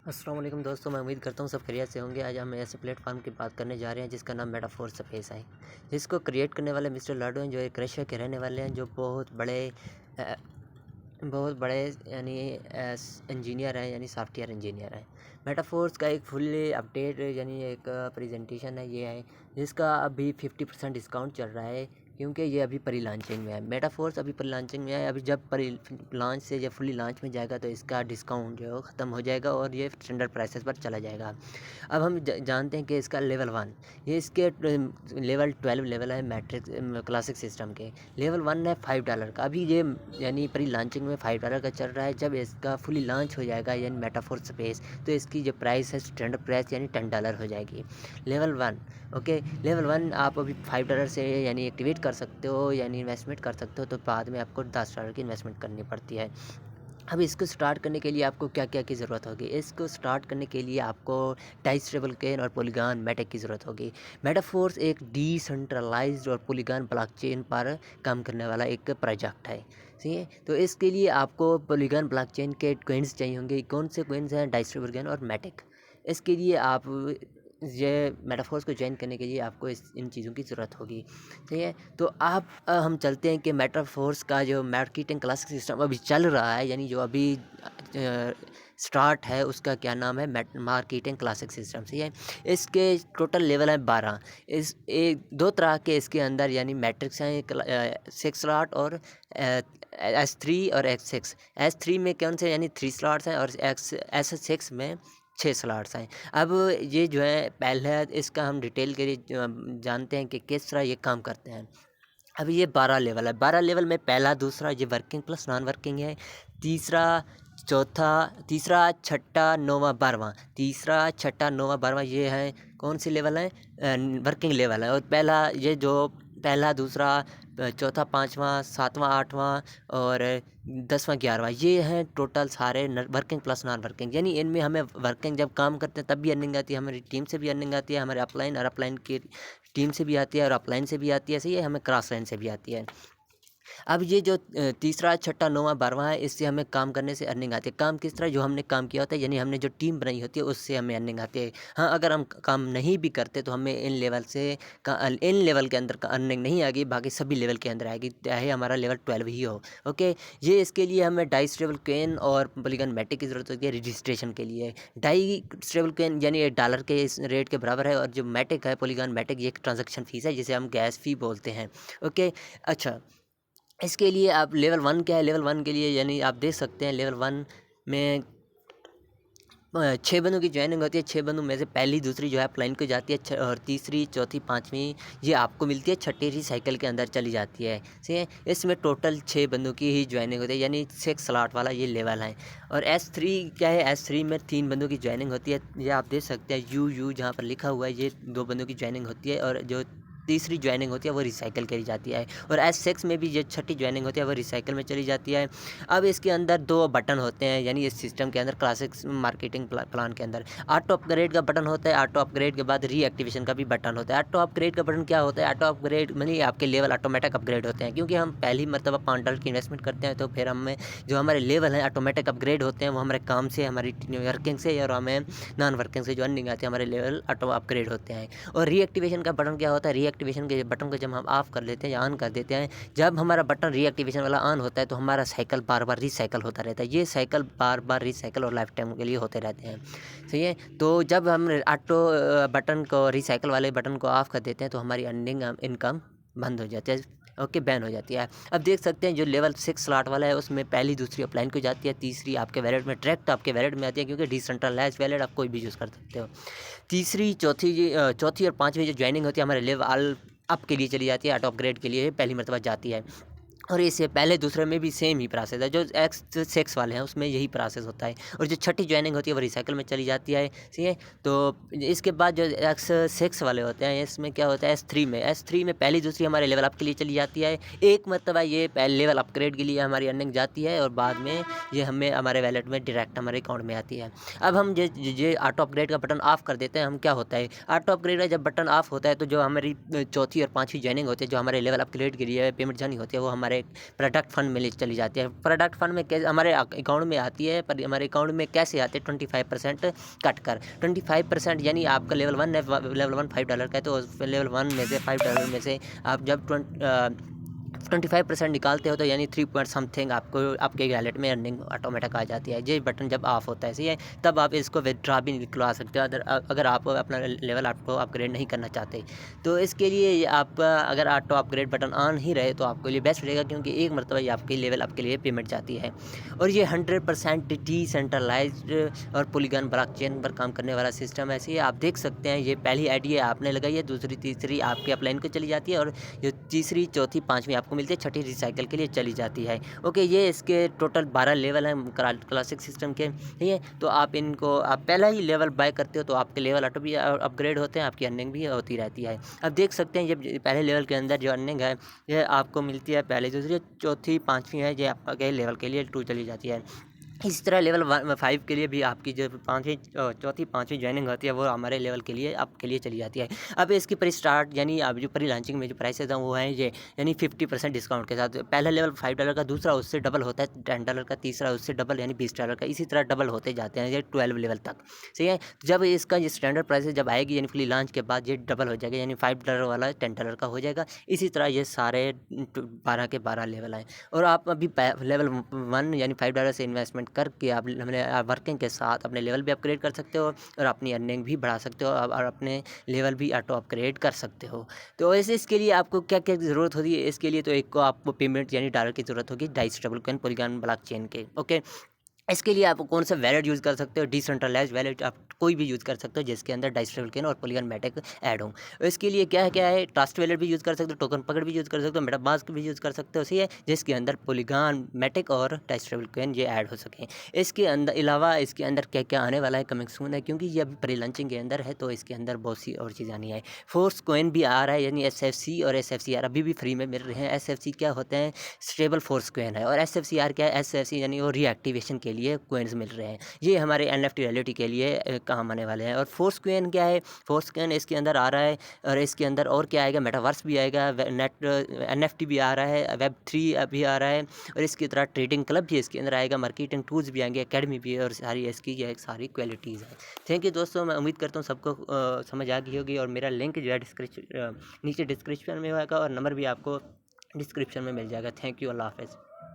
अस्सलाम वालेकुम दोस्तों, मैं उम्मीद करता हूँ सब खैरियत से होंगे। आज हम ऐसे प्लेटफॉर्म की बात करने जा रहे हैं जिसका नाम मेटाफोर स्पेस है। जिसको क्रिएट करने वाले मिस्टर लाडो हैं, जो एक रशिया के रहने वाले हैं, जो अ, बहुत बड़े यानी इंजीनियर हैं, यानी सॉफ्टवेयर इंजीनियर हैं। मेटाफोर्स का एक फुल्ली अपडेट यानी एक प्रेजेंटेशन है ये है, जिसका अभी 50% डिस्काउंट चल रहा है, क्योंकि ये अभी प्री लॉन्चिंग में है। मेटाफोर्स अभी प्री लॉन्चिंग में है। अभी जब प्री लॉन्च से जब फुली लॉन्च में जाएगा तो इसका डिस्काउंट जो है वो ख़त्म हो जाएगा और ये स्टैंडर्ड प्राइसेस पर चला जाएगा। अब हम जानते हैं कि इसका लेवल 1, ये इसके लेवल 12 लेवल है मैट्रिक्स क्लासिक सिस्टम के। लेवल 1 है $5 का। अभी ये यानी प्री लॉन्चिंग में $5 का चल रहा है। जब इसका फुली लॉन्च हो जाएगा यानी मेटाफोर स्पेस, तो इसकी जो प्राइस है स्टैंडर्ड प्राइस यानी $10 हो जाएगी। Level 1 okay. लेवल 1 आप अभी $5 से यानी एक्टिवेट कर सकते हो, यानी इन्वेस्टमेंट कर सकते हो, तो बाद में आपको $10 की इन्वेस्टमेंट करनी पड़ती है। अब इसको स्टार्ट करने के लिए आपको क्या क्या की ज़रूरत होगी? इसको स्टार्ट करने के लिए आपको डाइस्टेबल केन और पॉलीगॉन मेटिक की ज़रूरत होगी। मेटाफोर्स एक डिसेंट्रलाइज्ड और पॉलीगॉन ब्लॉकचेन पर काम करने वाला एक प्रोजेक्ट है। सही है, तो इसके लिए आपको पॉलीगॉन ब्लॉकचेन के कॉइन्स चाहिए होंगे। कौन से कॉइन्स हैं? डाइस्टेबल केन और मेटिक। इसके लिए आप ये मेटाफोर्स को ज्वाइन करने के लिए आपको इन चीज़ों की ज़रूरत होगी। ठीक है, तो आप हम चलते हैं कि मेटाफोर्स का जो मार्केटिंग क्लासिक सिस्टम अभी चल रहा है, यानी जो अभी स्टार्ट है, उसका क्या नाम है? Marketing classic system. सही है, इसके टोटल लेवल है 12। इस एक दो तरह के इसके अंदर यानी मैट्रिक्स हैं, 6 स्लॉट और S3 और X6। S3 में कौन से यानी 3 स्लॉट्स हैं और S6 में 6 स्लॉट्स हैं। अब ये जो है पहले इसका हम डिटेल के लिए जानते हैं कि किस तरह ये काम करते हैं। अभी ये 12 लेवल है। 12 लेवल में पहला दूसरा ये वर्किंग प्लस नॉन वर्किंग है। तीसरा छठा नौवां बारहवां, तीसरा छठा नौवां बारहवां ये है कौन सी लेवल है? वर्किंग लेवल है। और पहला दूसरा चौथा पाँचवां सातवां आठवां और 10वां 11वां, ये हैं टोटल सारे वर्किंग प्लस नॉन वर्किंग। यानी इनमें हमें वर्किंग जब काम करते हैं तब भी अर्निंग आती है, हमारी टीम से भी अर्निंग आती है, हमारे अपलाइन और अपलाइन की टीम से भी आती है और अपलाइन से भी आती है। सही है, हमें क्रॉस लाइन से भी आती है। अब ये जो तीसरा छठा नौवां बारहवां है, इससे हमें काम करने से अर्निंग आती है। काम किस तरह? जो हमने काम किया होता है, यानी हमने जो टीम बनाई होती है उससे हमें अर्निंग आती है। हाँ, अगर हम काम नहीं भी करते तो हमें इन लेवल के अंदर अर्निंग नहीं आएगी, बाकी सभी लेवल के अंदर आएगी, चाहे हमारा लेवल 12 ही हो। ओके, ये इसके लिए हमें डाई स्टेबल कॉइन और पॉलीगॉन मेटिक की ज़रूरत होती है रजिस्ट्रेशन के लिए। डाई स्टेबल कॉइन यानी $1 के इस रेट के बराबर है, और जो मेटिक है पॉलीगॉन मेटिक, ये एक ट्रांजेक्शन फ़ीस है जिसे हम गैस फ़ी बोलते हैं। ओके, अच्छा, इसके लिए आप लेवल 1 क्या है? लेवल 1 के लिए यानी आप देख सकते हैं लेवल 1 में 6 बंदों की जॉइनिंग होती है। 6 बंदों में से पहली दूसरी जो है अपलाइन को जाती है, और तीसरी चौथी पाँचवीं ये आपको मिलती है, छठी साइकिल के अंदर चली जाती है। सही है, इसमें टोटल 6 बंदों की ही जॉइनिंग होती है, यानी 6 स्लॉट वाला ये लेवल है। और S3 क्या है? S3 में 3 बंदों की जॉइनिंग होती है। ये आप देख सकते हैं यू जहाँ पर लिखा हुआ है, ये 2 बंदों की जॉइनिंग होती है, और जो तीसरी जॉइनिंग होती है वो रिसाइकिल करी जाती है। और S6 में भी जो छठी जॉइनिंग होती है वो रिसाइकिल में चली जाती है। अब इसके अंदर 2 बटन होते हैं, यानी इस सिस्टम के अंदर क्लासिक मार्केटिंग प्लान के अंदर ऑटो अपग्रेड का बटन होता है। ऑटो अपग्रेड के बाद रीएक्टिवेशन का भी बटन होता है। ऑटो अपग्रेड का बटन क्या होता है? ऑटो अपग्रेड मतलब आपके लेवल ऑटोमेटिक अपग्रेड होते हैं, क्योंकि हम पहली मरतबा $5 की इन्वेस्टमेंट करते हैं, तो फिर हमें जो हमारे लेवल हैं ऑटोमेटिक अपग्रेड होते हैं। वो हमारे काम से, हमारी वर्किंग से और हमें नॉन वर्किंग से जो अर्निंग आती है, हमारे लेवल ऑटो अपग्रेड होते हैं। और रीएक्टिवेशन का बटन क्या होता है? रीएक्टिवेशन के बटन को जब हम ऑफ कर देते हैं या ऑन कर देते हैं, जब हमारा बटन रीएक्टिवेशन वाला ऑन होता है तो हमारा साइकिल बार बार रिसाइकिल होता रहता है। ये साइकिल बार बार रिसाइकिल और लाइफ टाइम के लिए होते रहते हैं। सही है, तो जब हम ऑटो बटन को, रिसाइकिल वाले बटन को ऑफ कर देते हैं, तो हमारी अर्निंग इनकम बंद हो जाती है। ओके, बैन हो जाती है। अब देख सकते हैं जो लेवल 6 स्लॉट वाला है उसमें पहली दूसरी अपलाइन को जाती है, तीसरी आपके वैलेट में डायरेक्ट आपके वैलेट में आती है, क्योंकि डिसेंट्रलाइज्ड वैलेट आप कोई भी यूज़ कर सकते हो। तीसरी चौथी और पाँचवीं जो ज्वाइनिंग होती है हमारे लेवल अप के लिए चली जाती है, ऑटो अपग्रेड के लिए पहली मरतबा जाती है। और इससे पहले दूसरे में भी सेम ही प्रोसेस है, जो X6 वाले हैं उसमें यही प्रोसेस होता है। और जो छठी ज्वाइनिंग होती है वो रिसाइकिल में चली जाती है। ठीक है, तो इसके बाद जो X6 वाले होते हैं, इसमें क्या होता है? S3 में पहली दूसरी हमारे लेवल अप के लिए चली जाती है। एक मरतबा ये पहले लेवल अपग्रेड के लिए हमारी अर्निंग जाती है, और बाद में ये हमें हमारे वैलेट में डायरेक्ट हमारे अकाउंट में आती है। अब हम ये ऑटो अपग्रेड का बटन ऑफ कर देते हैं, हम क्या होता है? ऑटो अपग्रेड का जब बटन ऑफ होता है तो जो हमारी चौथी और पाँचवीं ज्वाइनिंग होती है, जो हमारे लेवल अपग्रेड के लिए पेमेंट जानी होती है, वो हमारे हमारे प्रोडक्ट फंड में चली जाती है। प्रोडक्ट फंड में कैसे हमारे अकाउंट में आती है, पर हमारे अकाउंट में कैसे आते हैं 25% कट कर। 25% यानी आपका लेवल 1 है, लेवल 1 $5 का है, तो लेवल 1 में से $5 में से आप जब 25% निकालते हो तो यानी 3 पॉइंट समथिंग आपको आपके वैलेट में अर्निंग ऑटोमेटिक आ जाती है। ये बटन जब ऑफ होता है, सही है, तब आप इसको विथड्रॉ भी निकलवा सकते हो अगर आप अपना लेवल आपको अपग्रेड नहीं करना चाहते। तो इसके लिए आप अगर ऑटो अपग्रेड बटन ऑन ही रहे तो आपके लिए बेस्ट रहेगा, क्योंकि एक मरतबा ये आपके लेवल आपके लिए पेमेंट जाती है। और ये 100% डिसेंट्रलाइज्ड और पॉलीगॉन ब्लॉकचेन पर काम करने वाला सिस्टम है। ऐसे ही आप देख सकते हैं, ये पहली आईडी आपने लगाई है, दूसरी तीसरी आपके अपलाइन को चली जाती है, और ये तीसरी चौथी पाँचवीं आपको मिलती है, छठी रिसाइकल के लिए चली जाती है। ओके, ये इसके टोटल 12 लेवल हैं क्लासिक सिस्टम के, ठीक है। तो आप इनको आप पहला ही लेवल बाय करते हो तो आपके लेवल ऑटो भी अपग्रेड होते हैं, आपकी अर्निंग भी होती रहती है। अब देख सकते हैं ये पहले लेवल के अंदर जो अर्निंग है ये आपको मिलती है, पहली दूसरी चौथी पाँचवीं है, ये आपके लेवल के लिए 2 चली जाती है। इसी तरह लेवल 5 के लिए भी आपकी जो चौथी पाँचवीं ज्वाइनिंग होती है वो हमारे लेवल के लिए आपके लिए चली जाती है। अब इसकी प्री स्टार्ट यानी अब जो प्री लॉन्चिंग में जो प्राइसेस हैं वो हैं ये, यानी 50% डिस्काउंट के साथ। पहला लेवल $5 का, दूसरा उससे डबल होता है $10 का, तीसरा उससे डबल यानी $20 का, इसी तरह डबल होते जाते हैं ये 12 लेवल तक, सही है। जब इसका ये स्टैंडर्ड प्राइस जब आएगी यानी फुली लॉन्च के बाद ये डबल हो जाएगा, यानी $5 वाला $10 का हो जाएगा। इसी तरह ये सारे 12 के 12 लेवल हैं। और आप अभी लेवल 1 यानी $5 से इन्वेस्टमेंट करके आप वर्किंग के साथ अपने लेवल भी अपग्रेड कर सकते हो और अपनी अर्निंग भी बढ़ा सकते हो और अपने लेवल भी ऑटो अपग्रेड कर सकते हो। तो ऐसे इसके लिए आपको क्या क्या ज़रूरत होती है, इसके लिए तो एक को आपको पेमेंट यानी डॉलर की ज़रूरत होगी, डाइस स्टेबलकॉइन पॉलीगॉन ब्लॉकचेन के। ओके, इसके लिए आप कौन सा वैलेट यूज़ कर सकते हो, डिसेंट्रलाइज्ड वैलेट आप कोई भी यूज़ कर सकते हो जिसके अंदर डाइस स्टेबलकॉइन और पॉलीगॉन मैटिक ऐड हो। इसके लिए क्या है, ट्रस्ट वैलेट भी यूज़ कर सकते हो, टोकन पकड़ भी यूज़ कर सकते हो, मेटामास्क भी यूज़ कर सकते हो, सही है, जिसके अंदर पॉलीगॉन मैटिक और डाइस स्टेबलकॉइन ये ऐड हो सकें। इसके अंदर अलावा इसके अंदर क्या क्या आने वाला है, कमिंग सून है, क्योंकि ये अभी प्री लॉन्चिंग के अंदर है, तो इसके अंदर बहुत सी और चीज़ आनी है। फोर्स कॉइन भी आ रहा है, यानी SFC और SFCR अभी भी फ्री में मिल रहे हैं। SFC क्या होते हैं, स्टेबल फोर्स कॉइन है, और SFCR क्या है, SFC यानी वो रीएक्टिवेशन के लिए कॉइन्स मिल रहे हैं। ये हमारे NFT रियलिटी के लिए काम आने वाले हैं। और फोर्स कॉइन क्या है, फोर्स कॉइन इसके अंदर आ रहा है, और इसके अंदर और क्या आएगा, मेटावर्स भी आएगा, नेट NFT भी आ रहा है, Web3 भी आ रहा है, और इसकी तरह ट्रेडिंग क्लब भी इसके अंदर आएगा, मार्केटिंग टूल्स भी आएंगे, एकेडमी भी है, और सारी इसकी ये सारी क्वालिटीज़ हैं। थैंक यू दोस्तों, मैं उम्मीद करता हूँ सबको समझ आ गई होगी, और मेरा लिंक जो है नीचे डिस्क्रिप्शन में होगा, और नंबर भी आपको डिस्क्रिप्शन में मिल जाएगा। थैंक यू, अल्लाह हाफ़िज़।